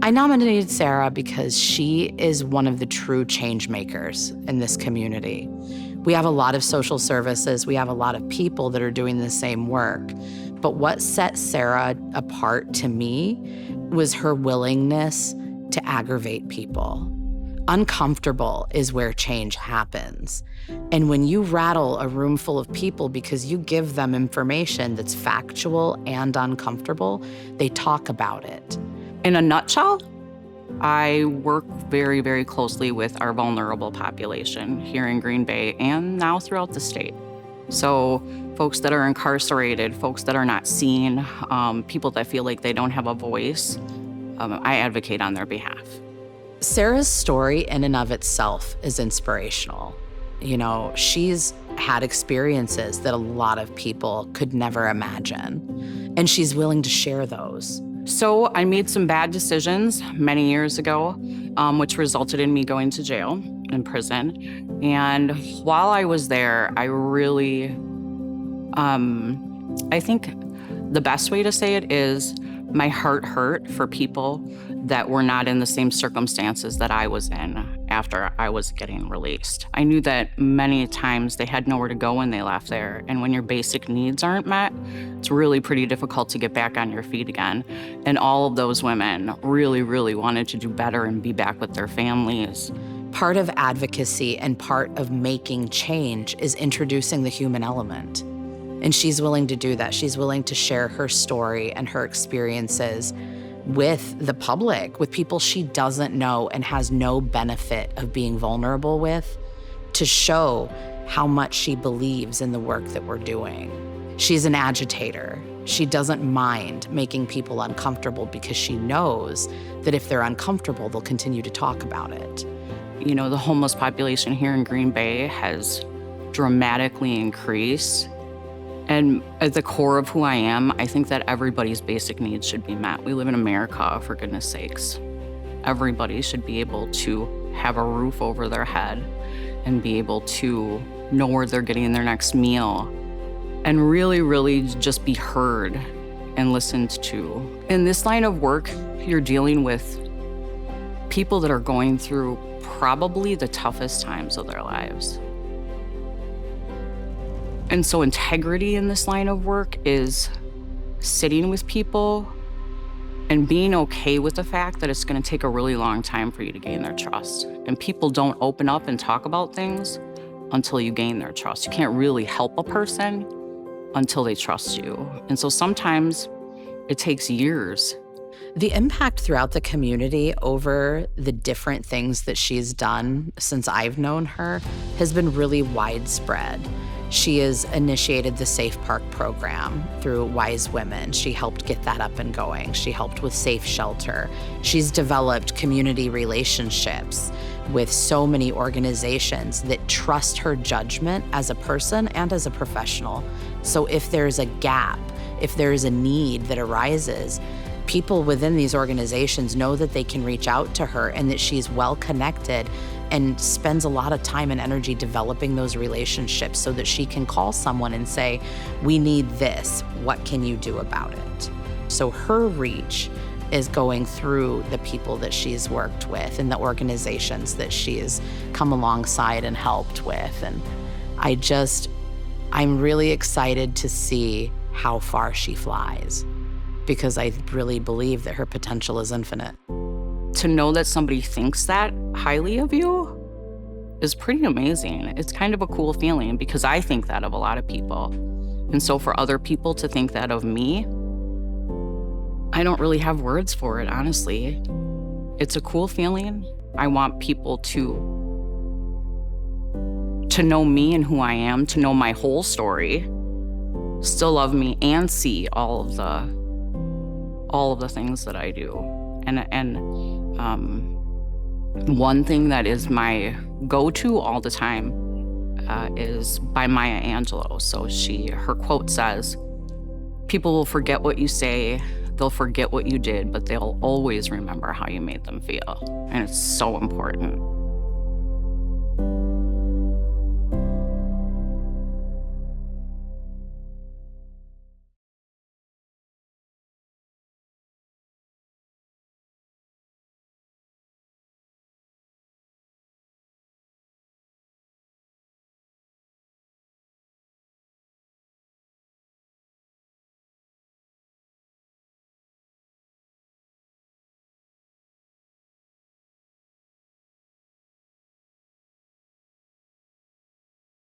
I nominated Sara because she is one of the true change makers in this community. We have a lot of social services. We have a lot of people that are doing the same work. But what set Sara apart to me was her willingness to aggravate people. Uncomfortable is where change happens. And when you rattle a room full of people because you give them information that's factual and uncomfortable, they talk about it. In a nutshell, I work very, very closely with our vulnerable population here in Green Bay and now throughout the state. So folks that are incarcerated, folks that are not seen, people that feel like they don't have a voice, I advocate on their behalf. Sara's story in and of itself is inspirational. You know, she's had experiences that a lot of people could never imagine, and she's willing to share those. So I made some bad decisions many years ago, which resulted in me going to jail and prison. And while I was there, I really, I think the best way to say it is my heart hurt for people that were not in the same circumstances that I was in after I was getting released. I knew that many times they had nowhere to go when they left there. And when your basic needs aren't met, it's really pretty difficult to get back on your feet again. And all of those women really, really wanted to do better and be back with their families. Part of advocacy and part of making change is introducing the human element. And she's willing to do that. She's willing to share her story and her experiences with the public, with people she doesn't know and has no benefit of being vulnerable with, to show how much she believes in the work that we're doing. She's an agitator. She doesn't mind making people uncomfortable because she knows that if they're uncomfortable, they'll continue to talk about it. You know, the homeless population here in Green Bay has dramatically increased. And at the core of who I am, I think that everybody's basic needs should be met. We live in America, for goodness sakes. Everybody should be able to have a roof over their head and be able to know where they're getting their next meal and really, really just be heard and listened to. In this line of work, you're dealing with people that are going through probably the toughest times of their lives. And so integrity in this line of work is sitting with people and being okay with the fact that it's going to take a really long time for you to gain their trust. And people don't open up and talk about things until you gain their trust. You can't really help a person until they trust you. And so sometimes it takes years. The impact throughout the community over the different things that she's done since I've known her has been really widespread. She has initiated the Safe Park program through Wise Women. She helped get that up and going. She helped with Safe Shelter. She's developed community relationships with so many organizations that trust her judgment as a person and as a professional. So if there's a gap, if there's a need that arises, people within these organizations know that they can reach out to her and that she's well connected and spends a lot of time and energy developing those relationships so that she can call someone and say, we need this, what can you do about it? So her reach is going through the people that she's worked with and the organizations that she's come alongside and helped with. And I'm really excited to see how far she flies, because I really believe that her potential is infinite. To know that somebody thinks that highly of you is pretty amazing. It's kind of a cool feeling because I think that of a lot of people. And so for other people to think that of me, I don't really have words for it, honestly. It's a cool feeling. I want people to know me and who I am, to know my whole story, still love me and see all of the things that I do. And one thing that is my go-to all the time is by Maya Angelou. So her quote says, "People will forget what you say, they'll forget what you did, but they'll always remember how you made them feel." And it's so important.